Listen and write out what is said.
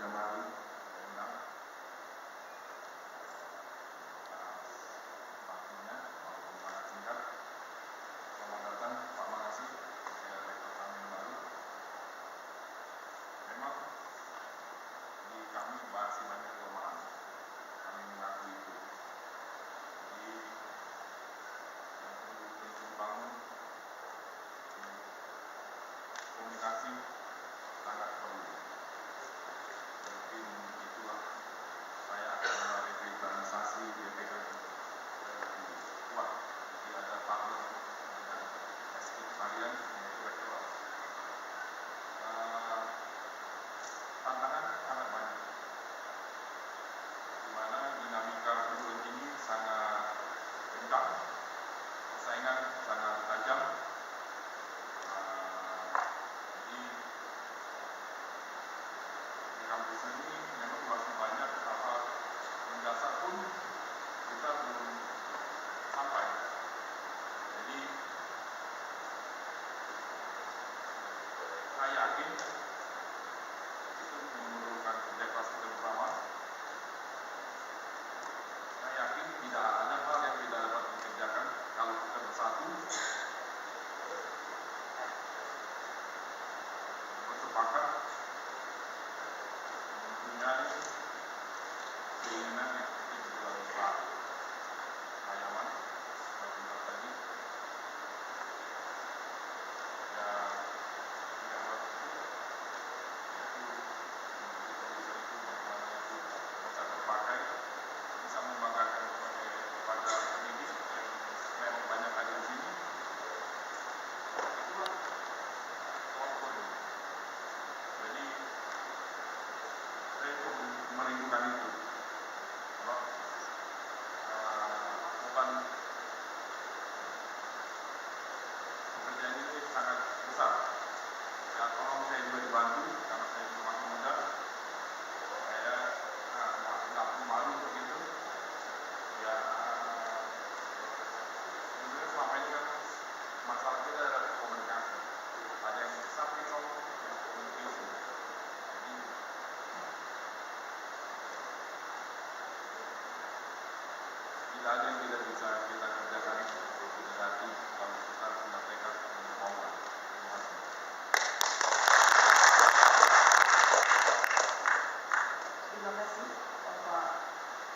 Jamali, undang waktunya maupun sangat singkat. Selamat datang Pak Makasih, saya rektor kami yang baru. Memang di kami masih banyak kelemahan, kami mengakui itu. Jadi yang perlu terus bangun, komunikasi sangat perlu. Mungkin itulah saya akan merevitalisasi DPR lebih kuat. Jadi ada partner dengan estate kalian yaitu rektorat. Tantangan sangat banyak, di mana dinamika perguruan tinggi sangat kencang, persaingan sangat tajam. Jadi di kampus ini memang masih banyak hal-hal mendasar pun kita belum sampai. Jadi saya yakin